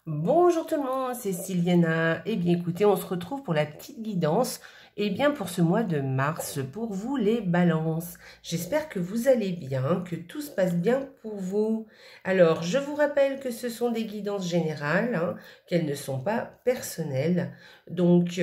Bonjour tout le monde, c'est Sylviana. Eh bien écoutez, on se retrouve pour la petite guidance. Eh bien pour ce mois de mars, pour vous les balances. J'espère que vous allez bien, que tout se passe bien pour vous. Alors, je vous rappelle que ce sont des guidances générales, qu'elles ne sont pas personnelles. Donc,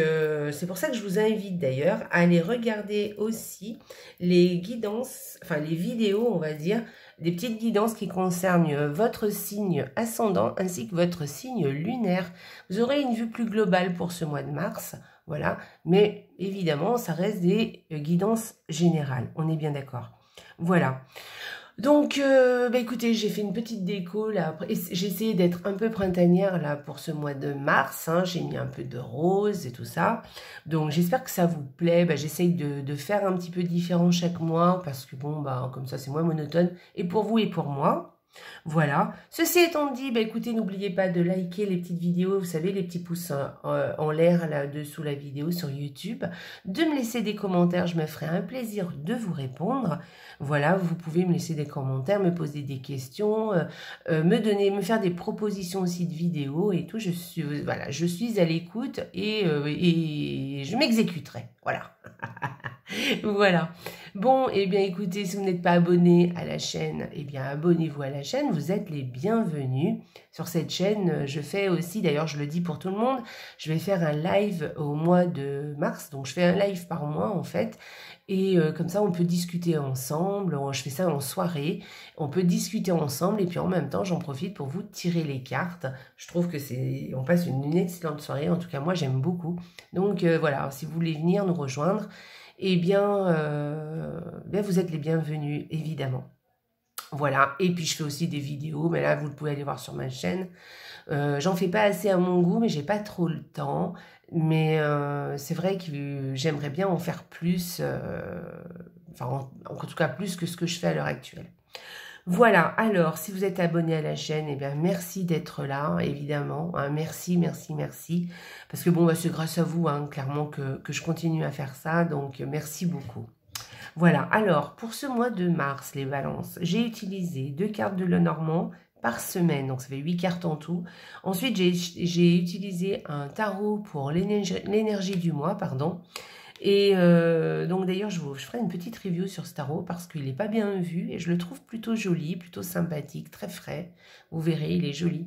c'est pour ça que je vous invite d'ailleurs à aller regarder aussi les guidances, enfin les vidéos, on va dire, des petites guidances qui concernent votre signe ascendant ainsi que votre signe lunaire. Vous aurez une vue plus globale pour ce mois de mars, voilà, mais évidemment, ça reste des guidances générales, on est bien d'accord. Voilà. Donc, écoutez, j'ai fait une petite déco là. J'ai essayé d'être un peu printanière là pour ce mois de mars. J'ai mis un peu de rose et tout ça. Donc, j'espère que ça vous plaît. J'essaye de faire un petit peu différent chaque mois parce que bon, comme ça, c'est moins monotone. Et pour vous et pour moi. Voilà. Ceci étant dit, écoutez, n'oubliez pas de liker les petites vidéos, vous savez, les petits pouces en l'air là-dessous la vidéo sur YouTube, de me laisser des commentaires, je me ferai un plaisir de vous répondre. Voilà, vous pouvez me laisser des commentaires, me poser des questions, me faire des propositions aussi de vidéos et tout. Voilà, je suis à l'écoute et je m'exécuterai. Voilà. Voilà. Bon, eh bien écoutez, si vous n'êtes pas abonné à la chaîne, eh bien abonnez-vous à la chaîne, vous êtes les bienvenus. Sur cette chaîne, je fais aussi, d'ailleurs je le dis pour tout le monde, je vais faire un live au mois de mars, donc je fais un live par mois en fait, et comme ça on peut discuter ensemble, je fais ça en soirée, on peut discuter ensemble, et puis en même temps j'en profite pour vous tirer les cartes. Je trouve que on passe une excellente soirée, en tout cas moi j'aime beaucoup. Donc voilà, si vous voulez venir nous rejoindre, eh bien, vous êtes les bienvenus, évidemment. Voilà, et puis je fais aussi des vidéos, mais là, vous pouvez aller voir sur ma chaîne. J'en fais pas assez à mon goût, mais j'ai pas trop le temps. Mais c'est vrai que j'aimerais bien en faire plus, en tout cas plus que ce que je fais à l'heure actuelle. Voilà, alors, si vous êtes abonné à la chaîne, eh bien, merci d'être là, évidemment. Merci, merci, merci. Parce que bon, c'est grâce à vous, clairement, que je continue à faire ça. Donc, merci beaucoup. Voilà, alors, pour ce mois de mars, les balances, j'ai utilisé 2 cartes de Lenormand par semaine. Donc, ça fait 8 cartes en tout. Ensuite, j'ai utilisé un tarot pour l'énergie du mois, pardon. Et donc d'ailleurs, je ferai une petite review sur ce tarot parce qu'il n'est pas bien vu et je le trouve plutôt joli, plutôt sympathique, très frais. Vous verrez, il est joli.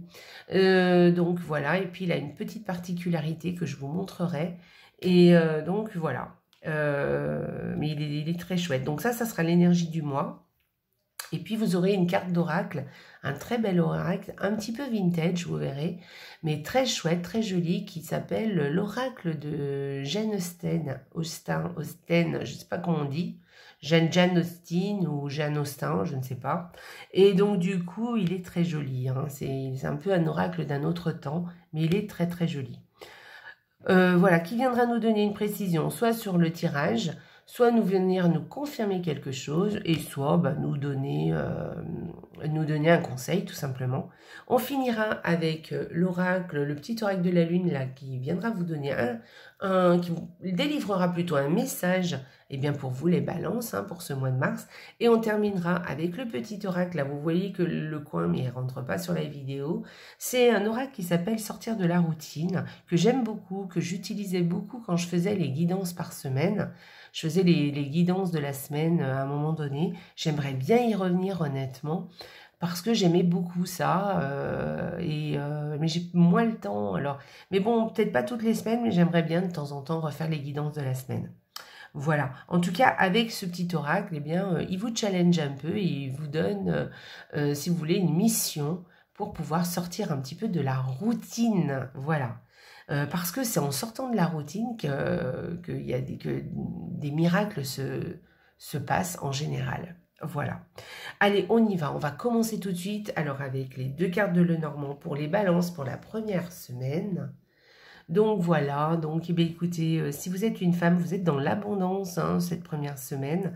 Donc voilà, et puis il a une petite particularité que je vous montrerai. Et donc voilà, mais il est très chouette. Donc ça sera l'énergie du mois. Et puis, vous aurez une carte d'oracle, un très bel oracle, un petit peu vintage, vous verrez, mais très chouette, très joli, qui s'appelle l'oracle de Jane Austen, je ne sais pas comment on dit, Jane Austen ou Jane Austen, je ne sais pas. Et donc, du coup, il est très joli. C'est un peu un oracle d'un autre temps, mais il est très, très joli. Voilà, qui viendra nous donner une précision, soit sur le tirage, soit venir nous confirmer quelque chose, et soit nous donner un conseil, tout simplement. On finira avec l'oracle, le petit oracle de la lune, là, qui viendra vous donner qui vous délivrera plutôt un message, eh bien pour vous les balances, pour ce mois de mars. Et on terminera avec le petit oracle, là, vous voyez que le coin, mais il ne rentre pas sur la vidéo. C'est un oracle qui s'appelle Sortir de la routine, que j'aime beaucoup, que j'utilisais beaucoup quand je faisais les guidances par semaine. Je faisais les guidances de la semaine à un moment donné. J'aimerais bien y revenir honnêtement parce que j'aimais beaucoup ça. Mais j'ai moins le temps. Alors, mais bon, peut-être pas toutes les semaines, mais j'aimerais bien de temps en temps refaire les guidances de la semaine. Voilà. En tout cas, avec ce petit oracle, eh bien, il vous challenge un peu et il vous donne, si vous voulez, une mission pour pouvoir sortir un petit peu de la routine. Voilà. Parce que c'est en sortant de la routine que des miracles se passent en général. Voilà. Allez, on y va. On va commencer tout de suite. Alors, avec les 2 cartes de Lenormand pour les balances pour la première semaine. Donc voilà, donc écoutez, si vous êtes une femme, vous êtes dans l'abondance cette première semaine.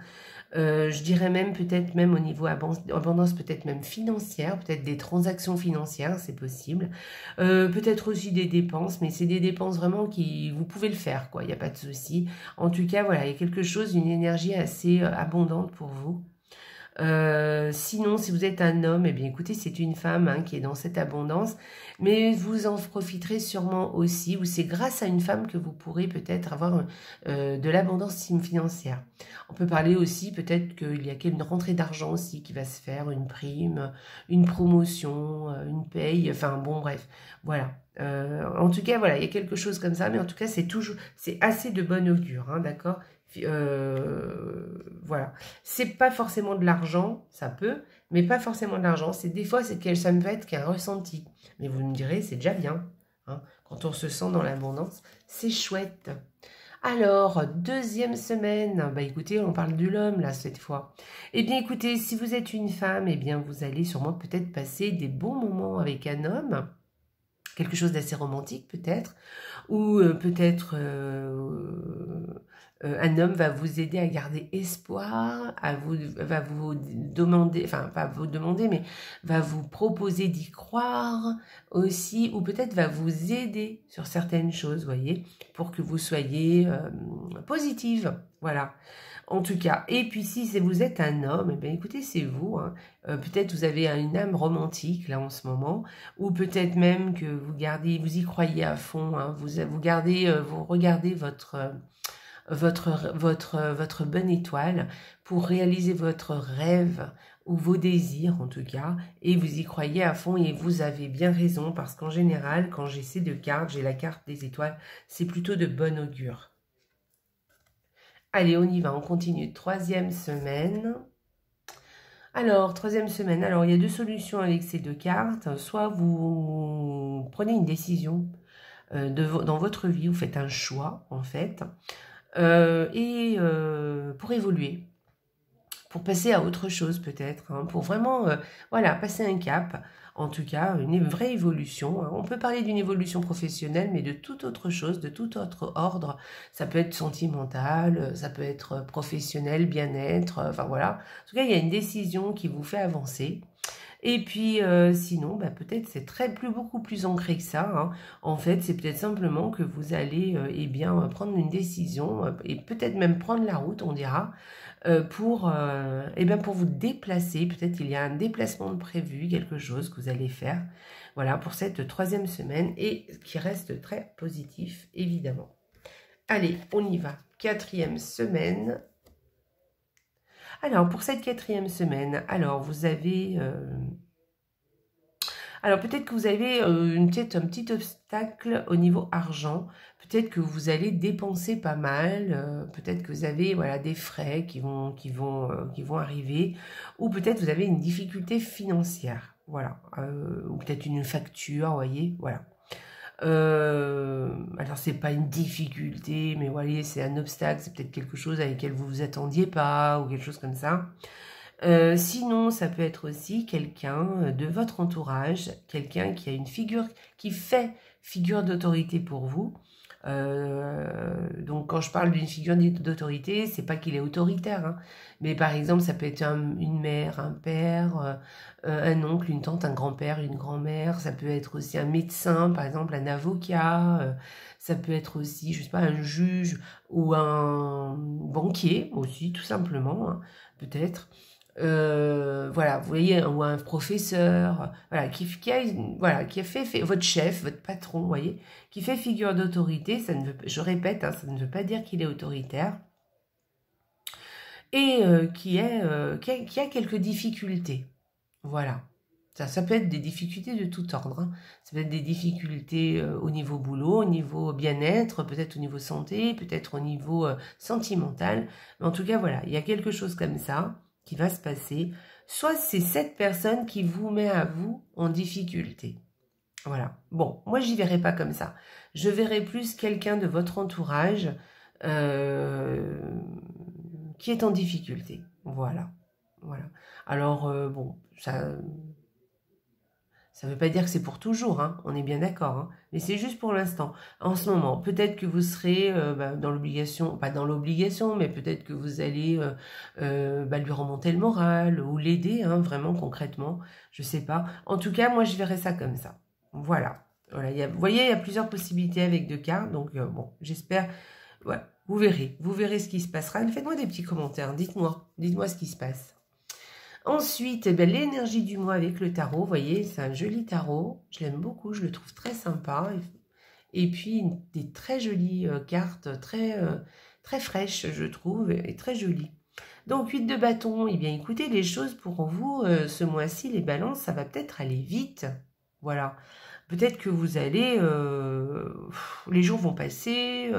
Je dirais même peut-être même au niveau abondance, peut-être même financière, peut-être des transactions financières, c'est possible. Peut-être aussi des dépenses, mais c'est des dépenses vraiment qui, vous pouvez le faire, quoi, il n'y a pas de souci. En tout cas, voilà, il y a quelque chose, une énergie assez abondante pour vous. Sinon, si vous êtes un homme, eh bien écoutez, c'est une femme hein, qui est dans cette abondance, mais vous en profiterez sûrement aussi, ou c'est grâce à une femme que vous pourrez peut-être avoir de l'abondance financière. On peut parler aussi peut-être qu'il y a une rentrée d'argent aussi qui va se faire, une prime, une promotion, une paye, enfin bon bref, voilà. En tout cas, voilà, il y a quelque chose comme ça, mais en tout cas, c'est assez de bon augure, hein, d'accord? Voilà, c'est pas forcément de l'argent, ça peut, mais pas forcément de l'argent. C'est des fois, ça peut être qu'un ressenti. Mais vous me direz, c'est déjà bien. Hein. Quand on se sent dans l'abondance, c'est chouette. Alors, deuxième semaine, bah écoutez, on parle de l'homme là cette fois. Eh bien écoutez, si vous êtes une femme, eh bien vous allez sûrement peut-être passer des bons moments avec un homme, quelque chose d'assez romantique peut-être, ou peut-être un homme va vous aider à garder espoir, va vous demander, enfin pas vous demander, mais va vous proposer d'y croire aussi, ou peut-être va vous aider sur certaines choses, voyez, pour que vous soyez positive, voilà. En tout cas, et puis si vous êtes un homme, eh bien écoutez, c'est vous, hein. Peut-être vous avez une âme romantique là en ce moment, ou peut-être même que vous y croyez à fond, hein. Vous regardez votre bonne étoile pour réaliser votre rêve ou vos désirs en tout cas, et vous y croyez à fond et vous avez bien raison parce qu'en général, quand j'ai ces deux cartes, j'ai la carte des étoiles, c'est plutôt de bon augure. Allez, on y va, on continue. Troisième semaine. Alors, troisième semaine, alors il y a deux solutions avec ces deux cartes. Soit vous prenez une décision dans votre vie, vous faites un choix en fait, pour évoluer, pour passer à autre chose peut-être, hein, pour vraiment voilà, passer un cap. En tout cas, une vraie évolution. On peut parler d'une évolution professionnelle, mais de toute autre chose, de tout autre ordre. Ça peut être sentimental, ça peut être professionnel, bien-être, enfin voilà. En tout cas, il y a une décision qui vous fait avancer. Et puis, sinon, bah, peut-être c'est beaucoup plus ancré que ça. Hein. En fait, c'est peut-être simplement que vous allez eh bien, prendre une décision et peut-être même prendre la route, on dira, eh bien, pour vous déplacer. Peut-être qu'il y a un déplacement de prévu, quelque chose que vous allez faire. Voilà, pour cette troisième semaine et qui reste très positif, évidemment. Allez, on y va. Quatrième semaine. Alors, pour cette quatrième semaine, alors vous avez... alors, peut-être que vous avez un petit obstacle au niveau argent. Peut-être que vous allez dépenser pas mal. Peut-être que vous avez voilà, des frais qui vont arriver. Ou peut-être que vous avez une difficulté financière. Voilà. Ou peut-être une facture, vous voyez. Voilà. Alors c'est pas une difficulté, mais vous voyez, c'est un obstacle, c'est peut-être quelque chose avec lequel vous vous attendiez pas, ou quelque chose comme ça. Sinon, ça peut être aussi quelqu'un de votre entourage, quelqu'un qui a une figure, qui fait figure d'autorité pour vous. Donc quand je parle d'une figure d'autorité, c'est pas qu'il est autoritaire, hein, mais par exemple ça peut être une mère, un père, un oncle, une tante, un grand-père, une grand-mère, ça peut être aussi un médecin, par exemple un avocat, ça peut être aussi, je sais pas, un juge ou un banquier aussi, tout simplement, hein, peut-être. Voilà, vous voyez, ou un professeur, voilà, qui a fait votre chef, votre patron, vous voyez, qui fait figure d'autorité, je répète, hein, ça ne veut pas dire qu'il est autoritaire, et qui a quelques difficultés, voilà. Ça peut être des difficultés de tout ordre, hein. Ça peut être des difficultés au niveau boulot, au niveau bien-être, peut-être au niveau santé, peut-être au niveau sentimental, mais en tout cas, voilà, il y a quelque chose comme ça qui va se passer, soit c'est cette personne qui vous met à vous en difficulté. Voilà. Bon, moi, j'y verrai pas comme ça. Je verrai plus quelqu'un de votre entourage qui est en difficulté. Voilà. Voilà. Alors, bon, ça ne veut pas dire que c'est pour toujours, hein, on est bien d'accord, hein, mais c'est juste pour l'instant. En ce moment, peut-être que vous serez dans l'obligation, pas dans l'obligation, mais peut-être que vous allez lui remonter le moral ou l'aider, hein, vraiment concrètement, je sais pas. En tout cas, moi, je verrais ça comme ça. Voilà. Voilà, vous voyez, il y a plusieurs possibilités avec deux cartes, donc bon, j'espère... Voilà, vous verrez ce qui se passera. Faites-moi des petits commentaires, dites-moi ce qui se passe. Ensuite, eh ben, l'énergie du mois avec le tarot, vous voyez, c'est un joli tarot. Je l'aime beaucoup, je le trouve très sympa. Et puis, des très jolies cartes, très fraîches, je trouve, et très jolies. Donc, 8 de bâton, eh bien, écoutez, les choses pour vous, ce mois-ci, les balances, ça va peut-être aller vite. Voilà. Peut-être que vous allez, les jours vont passer,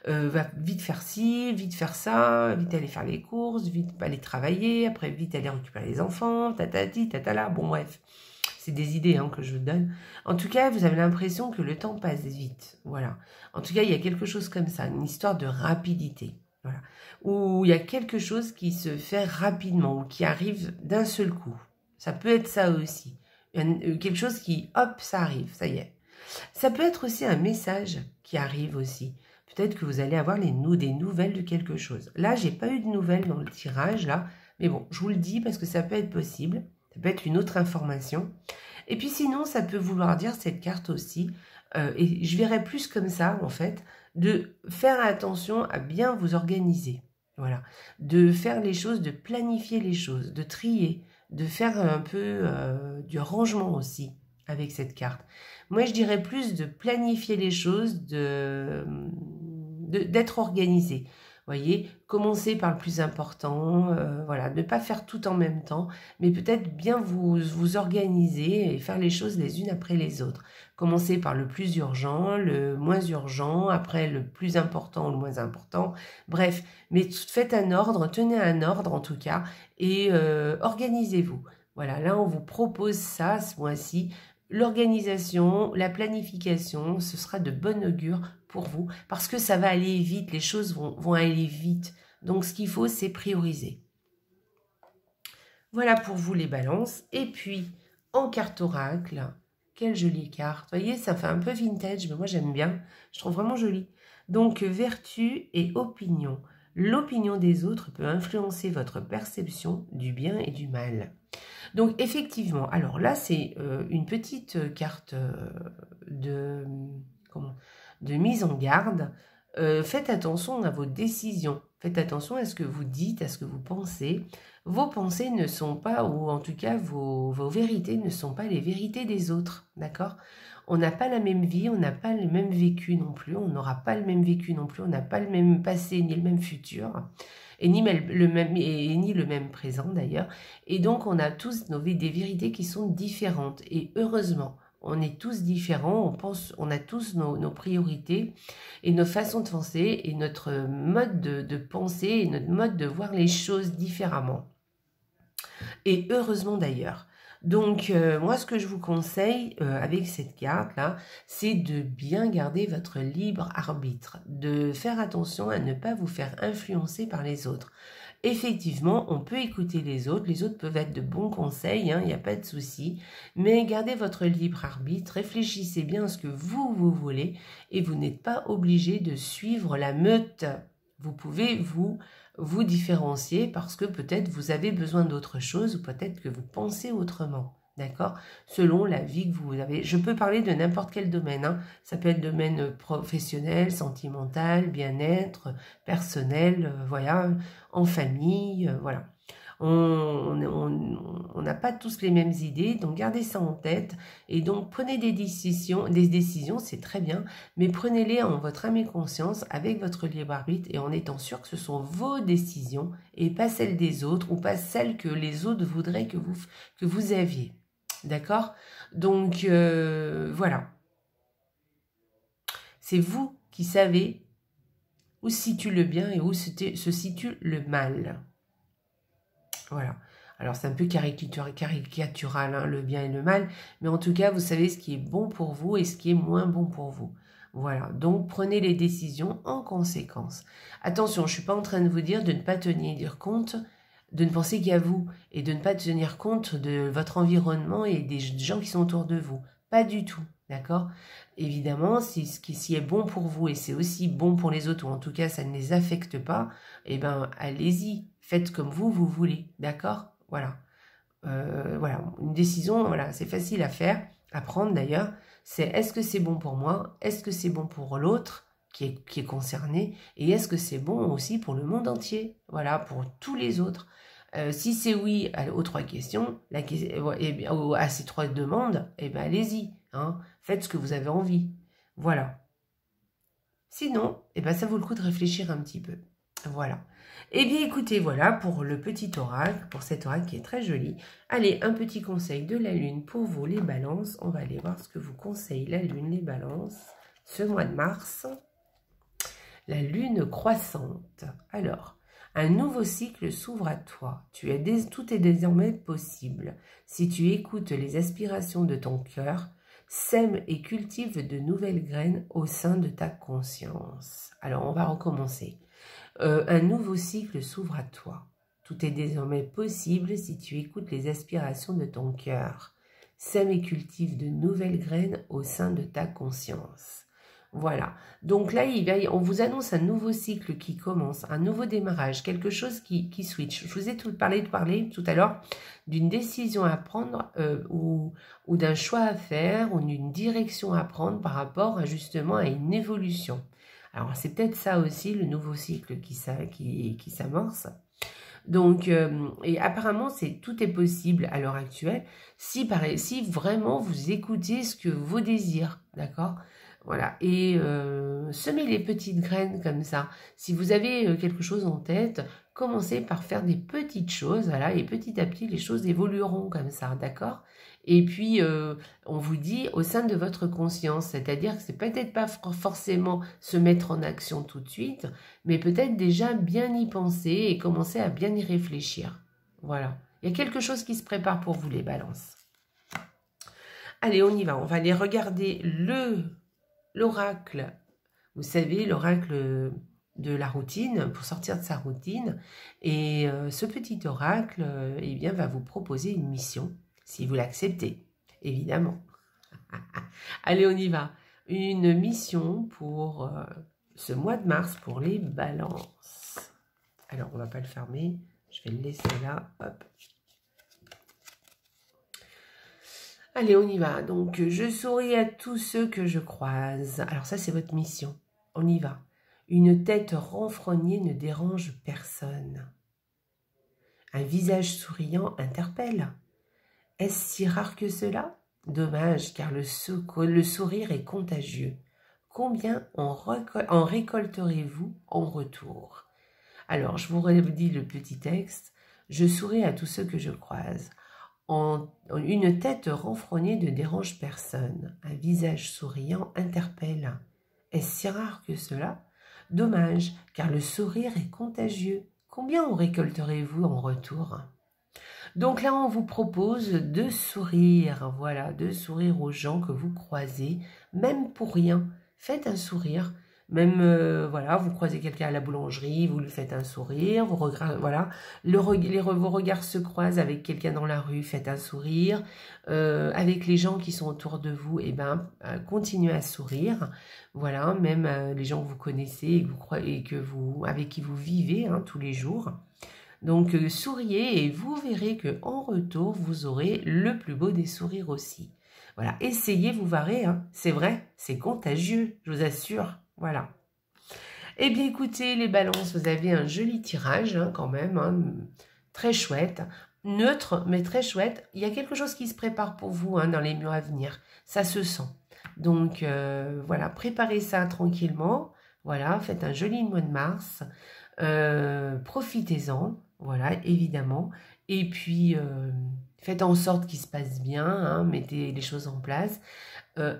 va vite faire ci, vite faire ça, vite aller faire les courses, vite aller travailler, après vite aller récupérer les enfants, tatati, tatala, bon bref. C'est des idées hein, que je vous donne. En tout cas, vous avez l'impression que le temps passe vite. Voilà. En tout cas, il y a quelque chose comme ça, une histoire de rapidité. Voilà. Où il y a quelque chose qui se fait rapidement, ou qui arrive d'un seul coup. Ça peut être ça aussi. Quelque chose qui, hop, ça arrive, ça y est. Ça peut être aussi un message qui arrive aussi. Peut-être que vous allez avoir des nouvelles de quelque chose. Là, j'ai pas eu de nouvelles dans le tirage, là. Mais bon, je vous le dis parce que ça peut être possible. Ça peut être une autre information. Et puis sinon, ça peut vouloir dire cette carte aussi, et je verrais plus comme ça, en fait, de faire attention à bien vous organiser. Voilà. De faire les choses, de planifier les choses, de trier, de faire un peu du rangement aussi avec cette carte. Moi, je dirais plus de planifier les choses, d'être organisé. Voyez, commencer par le plus important, voilà, ne pas faire tout en même temps, mais peut-être bien vous organiser et faire les choses les unes après les autres. Commencer par le plus urgent, le moins urgent, après le plus important ou le moins important, bref, mais faites un ordre, tenez un ordre en tout cas, et organisez-vous. Voilà, là on vous propose ça ce mois-ci. L'organisation, la planification, ce sera de bon augure pour vous parce que ça va aller vite, les choses vont aller vite. Donc, ce qu'il faut, c'est prioriser. Voilà pour vous les balances. Et puis, en carte oracle, quelle jolie carte. Vous voyez, ça fait un peu vintage, mais moi j'aime bien. Je trouve vraiment joli. Donc, vertu et opinion. L'opinion des autres peut influencer votre perception du bien et du mal. Donc, effectivement, alors là, c'est une petite carte de mise en garde. Faites attention à vos décisions. Faites attention à ce que vous dites, à ce que vous pensez. Vos pensées ne sont pas, ou en tout cas, vos vérités ne sont pas les vérités des autres. D'accord ? On n'a pas la même vie, on n'a pas le même vécu non plus, on n'aura pas le même vécu non plus, on n'a pas le même passé ni le même futur. Et ni le même présent d'ailleurs. Et donc, on a tous des vérités qui sont différentes. Et heureusement, on est tous différents, on a tous nos priorités et nos façons de penser et notre mode de penser et notre mode de voir les choses différemment. Et heureusement d'ailleurs. Donc, moi, ce que je vous conseille avec cette carte-là, c'est de bien garder votre libre arbitre, de faire attention à ne pas vous faire influencer par les autres. Effectivement, on peut écouter les autres peuvent être de bons conseils, il n'y a pas de souci, mais gardez votre libre arbitre, réfléchissez bien à ce que vous voulez et vous n'êtes pas obligé de suivre la meute. Vous pouvez vous différencier parce que peut-être vous avez besoin d'autre chose ou peut-être que vous pensez autrement, d'accord? Selon la vie que vous avez. Je peux parler de n'importe quel domaine, ça peut être domaine professionnel, sentimental, bien-être, personnel, voilà, en famille, voilà. On n'a pas tous les mêmes idées, donc gardez ça en tête et donc prenez des décisions, c'est très bien, mais prenez-les en votre âme et conscience avec votre libre arbitre et en étant sûr que ce sont vos décisions et pas celles des autres ou pas celles que les autres voudraient que vous aviez. D'accord? Donc voilà. C'est vous qui savez où se situe le bien et où se situe le mal. Voilà. Alors, c'est un peu caricatural, le bien et le mal, mais en tout cas, vous savez ce qui est bon pour vous et ce qui est moins bon pour vous. Voilà, donc prenez les décisions en conséquence. Attention, je ne suis pas en train de vous dire de ne pas tenir compte, de ne penser qu'à vous et de ne pas tenir compte de votre environnement et des gens qui sont autour de vous. Pas du tout, d'accord? Évidemment, si ce qui est bon pour vous et c'est aussi bon pour les autres, ou en tout cas ça ne les affecte pas, eh bien allez-y, faites comme vous voulez, d'accord? Voilà. Voilà, une décision, voilà, c'est facile à faire, à prendre d'ailleurs, c'est est-ce que c'est bon pour moi, est-ce que c'est bon pour l'autre qui est concerné, et est-ce que c'est bon aussi pour le monde entier, voilà, pour tous les autres. Si c'est oui aux 3 questions, à ces 3 demandes, eh ben allez-y. Hein, faites ce que vous avez envie. Voilà. Sinon, eh ben, ça vaut le coup de réfléchir un petit peu. Voilà. Eh bien, écoutez, voilà pour le petit oracle, pour cet oracle qui est très joli. Allez, un petit conseil de la Lune pour vous, les balances. On va aller voir ce que vous conseille la Lune, les balances, ce mois de mars. La Lune croissante. Alors, un nouveau cycle s'ouvre à toi. Tout est désormais possible. Si tu écoutes les aspirations de ton cœur, sème et cultive de nouvelles graines au sein de ta conscience. Alors, on va recommencer. Un nouveau cycle s'ouvre à toi. Tout est désormais possible si tu écoutes les aspirations de ton cœur. Sème et cultive de nouvelles graines au sein de ta conscience. Voilà. Donc là, on vous annonce un nouveau cycle qui commence, un nouveau démarrage, quelque chose qui switch. Je vous ai parlé tout à l'heure d'une décision à prendre ou d'un choix à faire ou d'une direction à prendre par rapport justement à une évolution. Alors, c'est peut-être ça aussi, le nouveau cycle qui s'amorce. Donc, et apparemment, tout est possible à l'heure actuelle si vraiment vous écoutez ce que vos désirs, d'accord ? Voilà, et semez les petites graines comme ça. Si vous avez quelque chose en tête, commencez par faire des petites choses, voilà, et petit à petit, les choses évolueront comme ça, d'accord ? Et puis, on vous dit au sein de votre conscience, c'est-à-dire que c'est peut-être pas forcément se mettre en action tout de suite, mais peut-être déjà bien y penser et commencer à bien y réfléchir. Voilà, il y a quelque chose qui se prépare pour vous, les balances. Allez, on y va, on va aller regarder l'oracle, vous savez, l'oracle de la routine, pour sortir de sa routine. Et ce petit oracle, eh bien, va vous proposer une mission, si vous l'acceptez, évidemment. Allez, on y va. Une mission pour ce mois de mars pour les balances. Alors, on ne va pas le fermer, je vais le laisser là, hop. Allez, on y va. Donc, je souris à tous ceux que je croise. Alors ça, c'est votre mission. On y va. Une tête renfrognée ne dérange personne. Un visage souriant interpelle. Est-ce si rare que cela? Dommage, car le sourire est contagieux. Combien en récolterez-vous en retour? Alors, je vous redis le petit texte. Je souris à tous ceux que je croise. Une tête renfrognée ne dérange personne. Un visage souriant interpelle. Est-ce si rare que cela? Dommage, car le sourire est contagieux. Combien en récolterez-vous en retour? Donc là, on vous propose de sourire, voilà, de sourire aux gens que vous croisez, même pour rien. Faites un sourire. Même, voilà, vous croisez quelqu'un à la boulangerie, vous lui faites un sourire, voilà, vos regards se croisent avec quelqu'un dans la rue, faites un sourire, avec les gens qui sont autour de vous, eh ben, continuez à sourire, voilà, même les gens que vous connaissez avec qui vous vivez hein, tous les jours. Donc, souriez et vous verrez que en retour, vous aurez le plus beau des sourires aussi. Voilà, essayez, vous verrez, hein, c'est vrai, c'est contagieux, je vous assure. Voilà. Eh bien, écoutez, les balances, vous avez un joli tirage hein, quand même, hein, très chouette, neutre, mais très chouette. Il y a quelque chose qui se prépare pour vous hein, dans les mois à venir, ça se sent. Donc, voilà, préparez ça tranquillement. Voilà, faites un joli mois de mars. Profitez-en, voilà, évidemment. Et puis, faites en sorte qu'il se passe bien, hein, mettez les choses en place.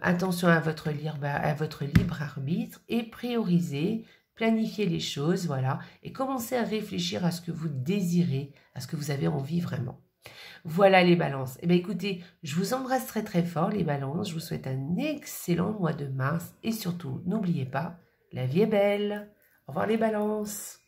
Attention à votre libre arbitre et priorisez, planifiez les choses, voilà, et commencez à réfléchir à ce que vous désirez, à ce que vous avez envie vraiment. Voilà les balances. Eh bien écoutez, je vous embrasse très très fort les balances, je vous souhaite un excellent mois de mars et surtout, n'oubliez pas, la vie est belle. Au revoir les balances.